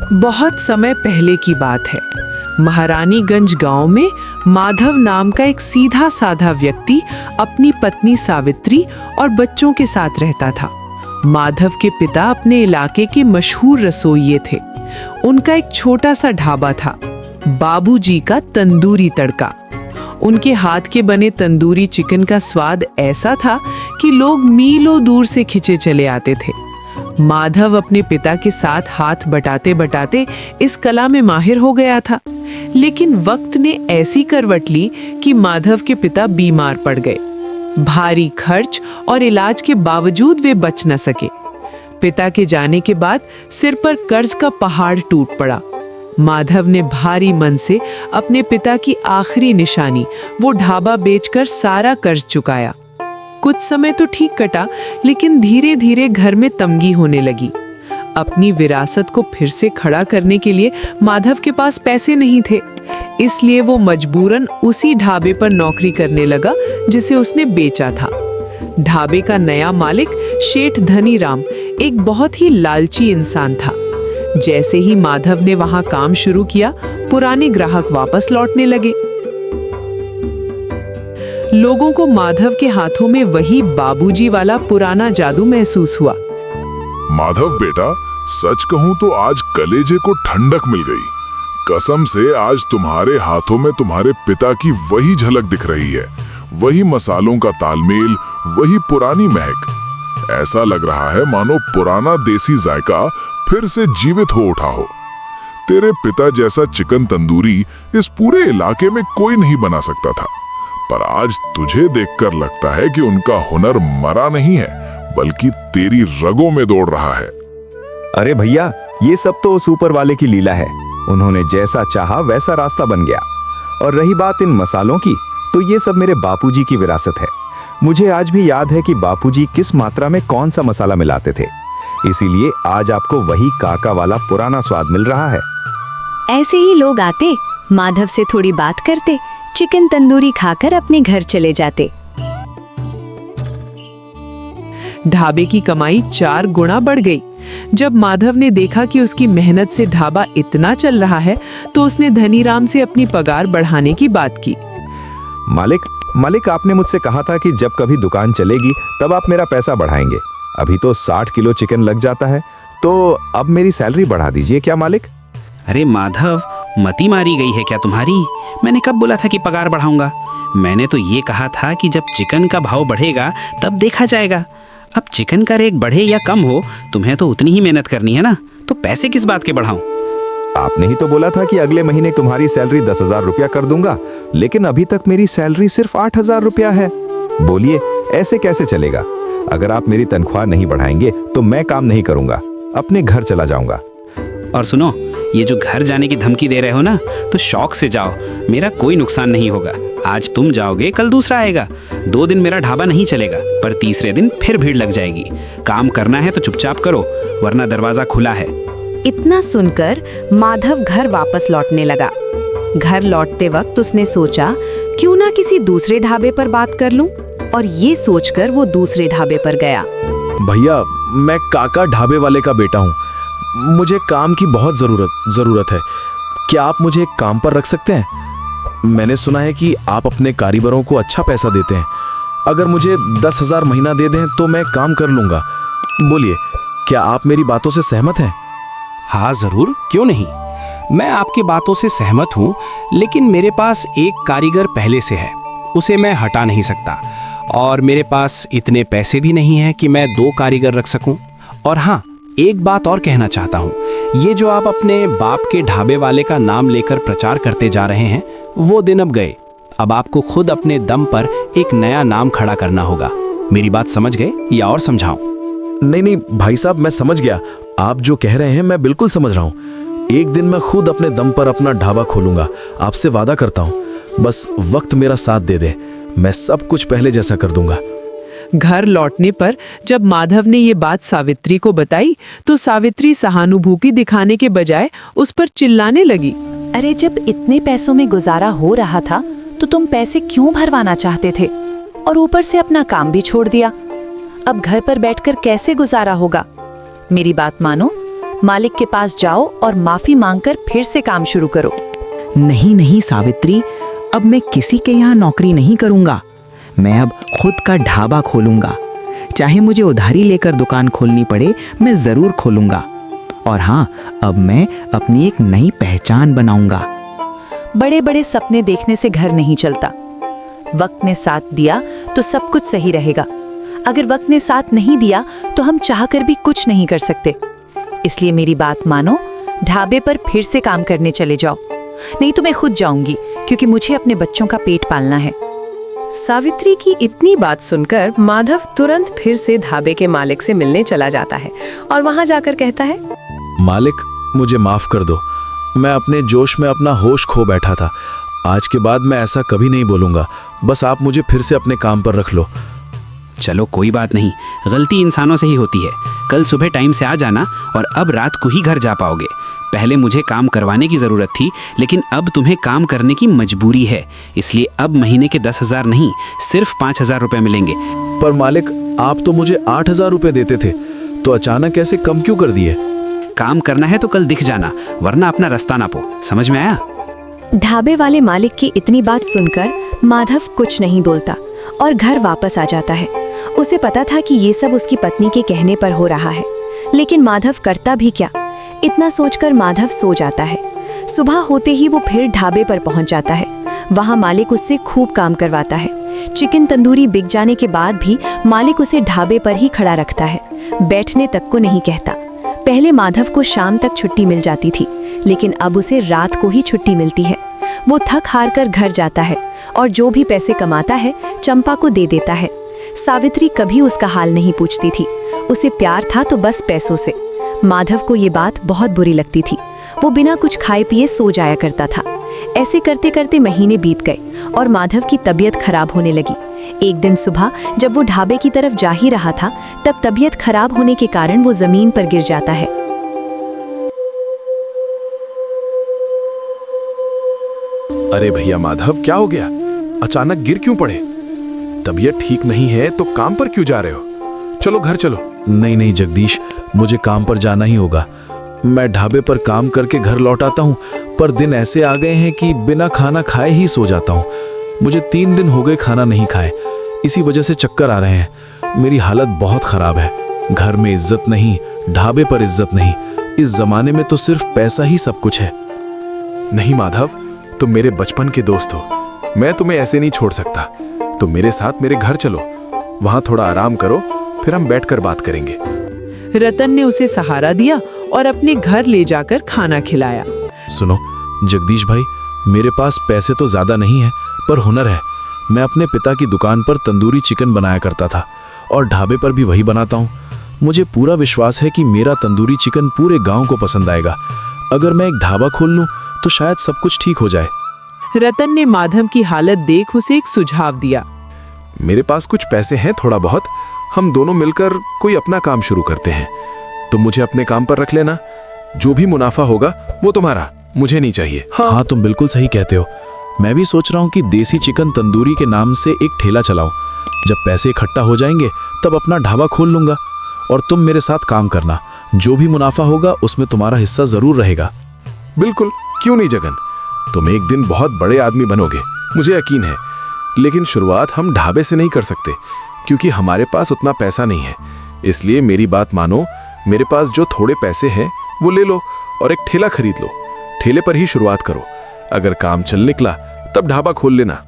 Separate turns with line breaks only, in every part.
बहुत समय पहले की बात है। महारानीगंज गांव में माधव नाम का एक सीधा साधा व्यक्ति अपनी पत्नी सावित्री और बच्चों के साथ रहता था। माधव के पिता अपने इलाके के मशहूर रसोइये थे। उनका एक छोटा सा ढाबा था, बाबूजी का तंदूरी तड़का। उनके हाथ के बने तंदूरी चिकन का स्वाद ऐसा था कि लोग मीलों दूर से खिंचे चले आते थे। माधव अपने पिता के साथ हाथ बटाते बटाते इस कला में माहिर हो गया था, लेकिन वक्त ने ऐसी करवट ली कि माधव के पिता बीमार पड़ गए। भारी खर्च और इलाज के बावजूद वे बच न सके। पिता के जाने के बाद सिर पर कर्ज का पहाड़ टूट पड़ा। माधव ने भारी मन से अपने पिता की आखिरी निशानी, वो ढाबा बेचकर सारा कर्ज चुकाया। कुछ समय तो ठीक कटा, लेकिन धीरे धीरे घर में तंगी होने लगी। अपनी विरासत को फिर से खड़ा करने के लिए माधव के पास पैसे नहीं थे, इसलिए वो मजबूरन उसी ढाबे पर नौकरी करने लगा जिसे उसने बेचा था। ढाबे का नया मालिक शेठ धनीराम एक बहुत ही लालची इंसान था। जैसे ही माधव ने वहां काम शुरू किया, पुराने ग्राहक वापस लौटने लगे। लोगों को माधव के हाथों में वही बाबूजी वाला पुराना जादू महसूस हुआ।
माधव बेटा, सच कहूं तो आज कलेजे को ठंडक मिल गई। कसम से आज तुम्हारे हाथों में तुम्हारे पिता की वही झलक दिख रही है, वही मसालों का तालमेल, वही पुरानी महक। ऐसा लग रहा है मानो पुराना देसी जायका फिर से जीवित हो उठा हो। तेरे पिता जैसा चिकन तंदूरी इस पूरे इलाके में कोई नहीं बना सकता था, पर आज तुझे देखकर लगता है कि उनका हुनर मरा नहीं है, बल्कि तेरी रगों में दौड़ रहा है।
अरे भैया, ये सब तो उस ऊपर वाले की लीला है। उन्होंने जैसा चाहा वैसा रास्ता बन गया। और रही बात इन मसालों की, तो ये सब मेरे बापूजी की विरासत है। मुझे आज भी याद है कि बापूजी किस मात्रा में कौन सा मसाला मिलाते थे, इसीलिए आज आपको वही काका वाला पुराना स्वाद मिल रहा है।
ऐसे ही लोग आते, माधव से थोड़ी बात करते, चिकन तंदूरी खाकर अपने घर चले जाते।
ढाबे की कमाई 4 गुना बढ़ गई। जब माधव ने देखा कि उसकी मेहनत से ढाबा इतना चल रहा है, तो उसने धनीराम से अपनी पगार बढ़ाने की बात की।
मालिक, आपने मुझसे कहा था कि जब कभी दुकान चलेगी तब आप मेरा पैसा बढ़ाएंगे। अभी तो 60 किलो चिकन लग जाता है, तो अब मेरी सैलरी बढ़ा दीजिए क्या मालिक?
अरे माधव, मती मारी गई है क्या तुम्हारी? मैंने कब बोला था कि पगार बढ़ाऊंगा? मैंने तो ये कहा था कि जब चिकन का भाव बढ़ेगा तब देखा जाएगा। अब चिकन का रेट बढ़े या कम हो, तुम्हें तो उतनी ही मेहनत करनी है ना, तो पैसे किस बात के बढ़ाऊं?
आपने ही तो बोला था कि अगले महीने तुम्हारी सैलरी 10,000 रुपया कर दूंगा, लेकिन अभी तक मेरी सैलरी सिर्फ 8,000 रुपया है। बोलिए, ऐसे कैसे चलेगा? अगर आप मेरी तनख्वाह नहीं बढ़ाएंगे तो मैं काम नहीं करूंगा, अपने घर चला जाऊंगा।
और सुनो, ये जो घर जाने की धमकी दे रहे हो ना, तो शौक से जाओ, मेरा कोई नुकसान नहीं होगा। आज तुम जाओगे, कल दूसरा आएगा। 2 दिन मेरा ढाबा नहीं चलेगा, पर तीसरे दिन फिर भीड़ लग जाएगी। काम करना है तो चुपचाप करो, वरना दरवाजा खुला है।
इतना सुनकर माधव घर वापस लौटने लगा। घर लौटते वक्त उसने सोचा, क्यों ना किसी दूसरे ढाबे पर बात कर लूं, और ये सोचकर वो दूसरे ढाबे पर गया।
भैया, मैं काका ढाबे वाले का बेटा हूँ। मुझे काम की बहुत जरूरत है। क्या आप मुझे एक काम पर रख सकते हैं? मैंने सुना है कि आप अपने कारीगरों को अच्छा पैसा देते हैं। अगर मुझे 10,000 महीना दे दें तो मैं काम कर लूंगा। बोलिए, क्या आप मेरी बातों से सहमत हैं?
हाँ जरूर, क्यों नहीं। मैं आपकी बातों से सहमत हूँ, लेकिन मेरे पास एक कारीगर पहले से है, उसे मैं हटा नहीं सकता। और मेरे पास इतने पैसे भी नहीं हैं कि मैं 2 कारीगर रख सकूं। और हाँ, एक बात और कहना चाहता हूँ, ये जो आप अपने बाप के ढाबे वाले का नाम लेकर प्रचार करते जा रहे हैं, वो दिन अब गए। अब आपको खुद अपने दम पर एक नया नाम खड़ा करना होगा। मेरी बात समझ गए या और समझाऊं?
नहीं भाई साहब, मैं समझ गया। आप जो कह रहे हैं मैं बिल्कुल समझ रहा हूँ। एक दिन मैं खुद अपने दम पर अपना ढाबा खोलूंगा, आपसे वादा करता हूँ। बस वक्त मेरा साथ दे दे, मैं सब कुछ पहले जैसा कर दूंगा।
घर लौटने पर जब माधव ने ये बात सावित्री को बताई, तो सावित्री सहानुभूति दिखाने के बजाय उस पर चिल्लाने लगी।
अरे, जब इतने पैसों में गुजारा हो रहा था तो तुम पैसे क्यों भरवाना चाहते थे? और ऊपर से अपना काम भी छोड़ दिया। अब घर पर बैठकर कैसे गुजारा होगा? मेरी बात मानो, मालिक के पास जाओ और माफी मांगकर फिर से काम शुरू करो।
नहीं नहीं सावित्री, अब मैं किसी के यहाँ नौकरी नहीं करूँगा। मैं अब खुद का ढाबा खोलूँगा। चाहे मुझे उधारी लेकर दुकान खोलनी पड़े, मैं ज़रूर खोलूँगा। और हाँ, अब मैं अपनी एक नई पहचान बनाऊँगा।
बड़े बड़े सपने देखने से घर नहीं चलता। वक्त ने साथ दिया तो सब कुछ सही रहेगा। अगर वक्त ने साथ नहीं दिया तो हम चाहकर भी कुछ नहीं कर सकते। इसलिए मेरी बात मानो, ढाबे पर फिर से काम करने चले जाओ। नहीं तो मैं खुद जाऊंगी, क्योंकि मुझे अपने बच्चों का पेट पालना है।
सावित्री की इतनी बात सुनकर माधव तुरंत फिर से ढाबे के मालिक से मिलने चला जाता है और वहां जाकर कहता है,
मालिक, मुझे माफ कर दो। मैं अपने जोश में अपना होश खो बैठा था। आज के बाद मैं ऐसा कभी नहीं बोलूंगा। बस आप मुझे फिर से अपने काम पर रख लो।
चलो कोई बात नहीं, गलती इंसानों से ही होती है। कल सुबह टाइम से आ जाना और अब रात को ही घर जा पाओगे। पहले मुझे काम करवाने की ज़रूरत थी, लेकिन अब तुम्हें काम करने की मजबूरी है। इसलिए अब महीने के 10,000 नहीं, सिर्फ 5,000 रुपये मिलेंगे।
पर मालिक, आप तो मुझे 8,000 रुपये देते थे, तो अचानक ऐसे कम क्यों कर दिए?
काम करना है तो कल दिख जाना, वरना अपना रास्ता नापो। समझ में आया?
ढाबे वाले मालिक की इतनी बात सुनकर माधव कुछ नहीं बोलता और घर वापस आ जाता है। उसे पता था कि ये सब उसकी पत्नी के कहने पर हो रहा है, लेकिन माधव करता भी क्या। इतना सोचकर माधव सो जाता है। सुबह होते ही वो फिर ढाबे पर पहुंच जाता है। वहां मालिक उससे खूब काम करवाता है। चिकन तंदूरी बिक जाने के बाद भी मालिक उसे ढाबे पर ही खड़ा रखता है, बैठने तक को नहीं कहता। पहले माधव को शाम तक छुट्टी मिल जाती थी, लेकिन अब उसे रात को ही छुट्टी मिलती है। वो थक हार कर घर जाता है और जो भी पैसे कमाता है चंपा को दे देता है। सावित्री कभी उसका हाल नहीं पूछती थी। उसे प्यार था तो बस पैसों से। माधव को ये बात बहुत बुरी लगती थी। वो बिना कुछ खाए पिए सो जाया करता था। ऐसे करते करते महीने बीत गए और माधव की तबीयत खराब होने लगी। एक दिन सुबह जब वो ढाबे की तरफ जा ही रहा था, तब तबीयत खराब होने के कारण वो जमीन पर गिर जाता है।
अरे भैया माधव, क्या हो गया? अचानक गिर क्यों पड़े? तबीयत ठीक नहीं है तो काम पर क्यों जा रहे हो? चलो घर चलो। नहीं नहीं जगदीश, मुझे काम पर जाना ही होगा। मैं ढाबे पर काम करके घर लौट आता हूँ, पर दिन ऐसे आ गए हैं कि बिना खाना खाए ही सो जाता हूँ। मुझे 3 दिन हो गए खाना नहीं खाए, इसी वजह से चक्कर आ रहे हैं। मेरी हालत बहुत खराब है। घर में इज्जत नहीं, ढाबे पर इज्जत नहीं। इस जमाने में तो सिर्फ पैसा ही सब कुछ है। नहीं माधव, तुम मेरे बचपन के दोस्त हो, मैं तुम्हें ऐसे नहीं छोड़ सकता। तुम मेरे साथ मेरे घर चलो, वहां थोड़ा आराम करो, फिर हम बैठकर बात करेंगे।
रतन ने उसे सहारा दिया और अपने घर ले जाकर खाना खिलाया।
सुनो जगदीश भाई, मेरे पास पैसे तो ज्यादा नहीं है, पर हुनर है। मैं अपने पिता की दुकान पर तंदूरी चिकन बनाया करता था और ढाबे पर भी वही बनाता हूँ। मुझे पूरा विश्वास है कि मेरा तंदूरी चिकन पूरे गांव को पसंद आएगा। अगर मैं एक ढाबा खोल लूँ तो शायद सब कुछ ठीक हो जाए।
रतन ने माधव की हालत देख उसे एक सुझाव दिया।
मेरे पास कुछ पैसे हैं, थोड़ा बहुत। हम दोनों मिलकर कोई अपना काम शुरू करते हैं। तुम मुझे अपने काम पर रख लेना, जो भी मुनाफा होगा वो तुम्हारा, मुझे नहीं चाहिए। हाँ, तुम बिल्कुल सही कहते हो। मैं भी सोच रहा हूँ कि देसी चिकन तंदूरी के नाम से एक ठेला चलाऊं। जब पैसे इकट्ठा हो जाएंगे तब अपना ढाबा खोल लूंगा और तुम मेरे साथ काम करना। जो भी मुनाफा होगा उसमें तुम्हारा हिस्सा जरूर रहेगा। बिल्कुल, क्यों नहीं जगन, तुम एक दिन बहुत बड़े आदमी बनोगे, मुझे यकीन है। लेकिन शुरुआत हम ढाबे से नहीं कर सकते, क्योंकि हमारे पास उतना पैसा नहीं है। इसलिए मेरी बात मानो, मेरे पास जो थोड़े पैसे हैं वो ले लो और एक ठेला खरीद लो। ठेले पर ही शुरुआत करो। अगर काम चल निकला तब ढाबा खोल लेना।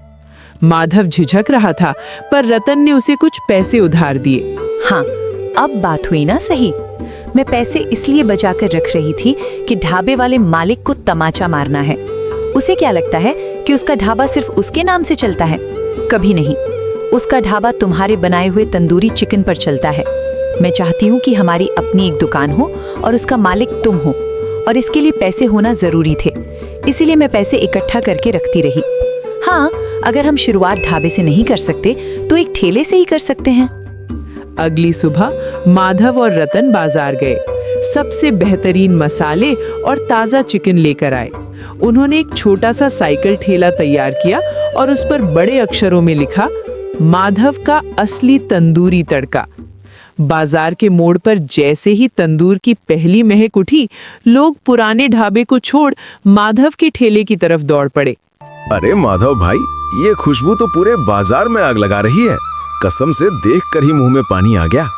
माधव झिझक रहा था, पर रतन ने उसे कुछ पैसे उधार दिए।
हाँ, अब बात हुई ना सही। मैं पैसे इसलिए बचा कर रख रही थी कि ढाबे वाले मालिक को तमाचा मारना है। उसे क्या लगता है कि उसका ढाबा सिर्फ उसके नाम से चलता है? कभी नहीं। उसका ढाबा तुम्हारे बनाए हुए तंदूरी चिकन पर चलता है। मैं चाहती हूँ कि हमारी अपनी एक दुकान हो और उसका मालिक तुम हो, और इसके लिए पैसे होना जरूरी थे। इसीलिए मैं पैसे इकट्ठा करके रखती रही। हाँ, अगर हम शुरुआत ढाबे से नहीं कर सकते तो एक ठेले से ही कर सकते हैं।
अगली सुबह माधव और रतन बाजार गए। सबसे बेहतरीन मसाले और ताज़ा चिकन लेकर आए। उन्होंने एक छोटा सा साइकिल ठेला तैयार किया और उस पर बड़े अक्षरों में लिखा, माधव का असली तंदूरी तड़का। बाजार के मोड़ पर जैसे ही तंदूर की पहली महक उठी, लोग पुराने ढाबे को छोड़ माधव के ठेले की तरफ दौड़ पड़े।
अरे माधव भाई, ये खुशबू तो पूरे बाजार में आग लगा रही है। कसम से देखकर ही मुंह में पानी आ गया।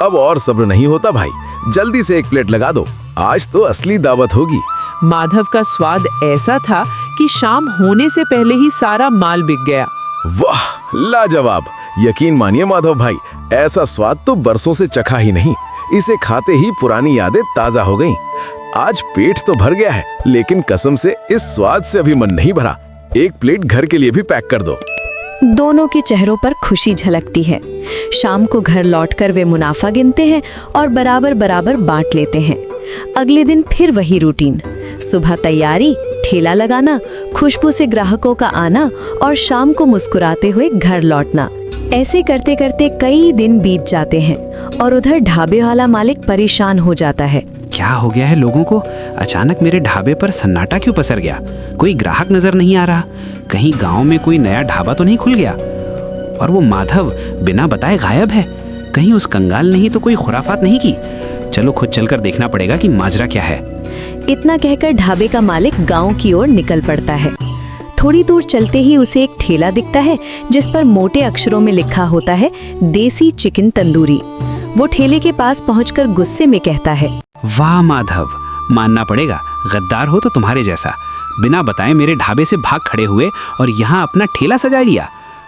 अब और सब्र नहीं होता भाई, जल्दी से एक प्लेट लगा दो, आज तो असली दावत होगी।
माधव का स्वाद ऐसा था कि शाम होने से पहले ही सारा माल बिक गया।
वाह, लाजवाब। यकीन मानिए माधव भाई, ऐसा स्वाद तो बरसों से चखा ही नहीं। इसे खाते ही पुरानी यादें ताजा हो गईं। आज पेट तो भर गया है, लेकिन कसम से इस स्वाद से अभी मन नहीं भरा। एक प्लेट घर के लिए भी पैक कर दो।
दोनों के चेहरों पर खुशी झलकती है। शाम को घर लौटकर वे मुनाफा गिनते हैं और बराबर बराबर बांट लेते हैं। अगले दिन फिर वही रूटीन, सुबह तैयारी, ठेला लगाना, खुशबू से ग्राहकों का आना और शाम को मुस्कुराते हुए घर लौटना। ऐसे करते करते कई दिन बीत जाते हैं और उधर ढाबे वाला मालिक परेशान हो जाता है।
क्या हो गया है लोगों को? अचानक मेरे ढाबे पर सन्नाटा क्यों पसर गया? कोई ग्राहक नजर नहीं आ रहा। कहीं गांव में कोई नया ढाबा तो नहीं खुल गया? और वो माधव बिना बताए गायब है। कहीं उस कंगाल ने ही तो कोई खुराफात नहीं की? चलो खुद चलकर देखना पड़ेगा कि माजरा क्या है।
इतना कहकर ढाबे का मालिक गांव की ओर निकल पड़ता है। थोड़ी दूर चलते ही उसे एक ठेला दिखता है जिस पर मोटे अक्षरों में लिखा होता है देसी चिकन तंदूरी। वो ठेले के पास पहुंचकर गुस्से में कहता है,
वाह माधव, मानना पड़ेगा, गद्दार हो तो तुम्हारे जैसा। बिना बताए मेरे ढाबे से भाग खड़े हुए और यहाँ अपना ठेला सजा लिया।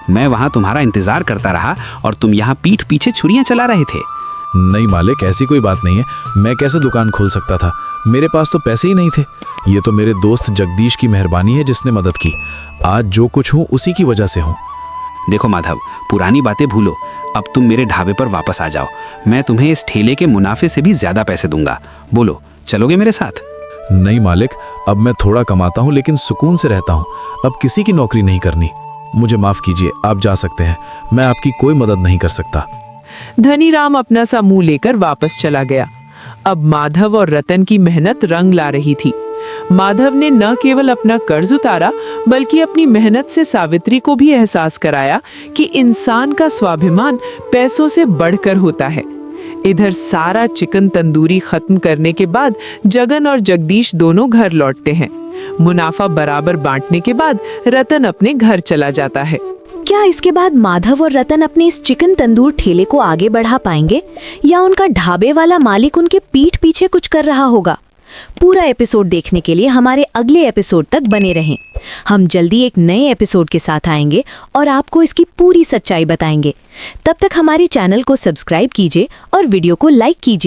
मैं वहाँ तुम्हारा इंतजार करता रहा और तुम यहाँ पीठ पीछे छुरियां चला रहे थे।
नहीं मालिक, ऐसी कोई बात नहीं है। मैं कैसे दुकान खोल सकता था? मेरे पास तो पैसे ही नहीं थे। ये तो मेरे दोस्त जगदीश की मेहरबानी है जिसने मदद की। आज जो कुछ हूँ उसी की वजह से हूँ।
देखो माधव, पुरानी बातें भूलो, अब तुम मेरे ढाबे पर वापस आ जाओ। मैं तुम्हें इस ठेले के मुनाफे से भी ज्यादा पैसे दूंगा। बोलो, चलोगे मेरे साथ?
नहीं मालिक, अब मैं थोड़ा कमाता हूँ लेकिन सुकून से रहता हूँ। अब किसी की नौकरी नहीं करनी। मुझे माफ कीजिए, आप जा सकते हैं। मैं आपकी कोई मदद नहीं कर सकता।
धनीराम अपना सा मुंह लेकर वापस चला गया। अब माधव और रतन की मेहनत रंग ला रही थी। माधव ने न केवल अपना कर्ज उतारा, बल्कि अपनी मेहनत से सावित्री को भी एहसास कराया कि इंसान का स्वाभिमान पैसों से बढ़कर होता है। इधर सारा चिकन तंदूरी खत्म करने के बाद जगन और जगदीश दोनों घर लौटते हैं। मुनाफा बराबर बांटने के बाद रतन अपने घर चला जाता है।
क्या इसके बाद माधव और रतन अपने इस चिकन तंदूर ठेले को आगे बढ़ा पाएंगे या उनका ढाबे वाला मालिक उनके पीठ पीछे कुछ कर रहा होगा? पूरा एपिसोड देखने के लिए हमारे अगले एपिसोड तक बने रहें। हम जल्दी एक नए एपिसोड के साथ आएंगे और आपको इसकी पूरी सच्चाई बताएंगे। तब तक हमारे चैनल को सब्सक्राइब कीजिए और वीडियो को लाइक कीजिए।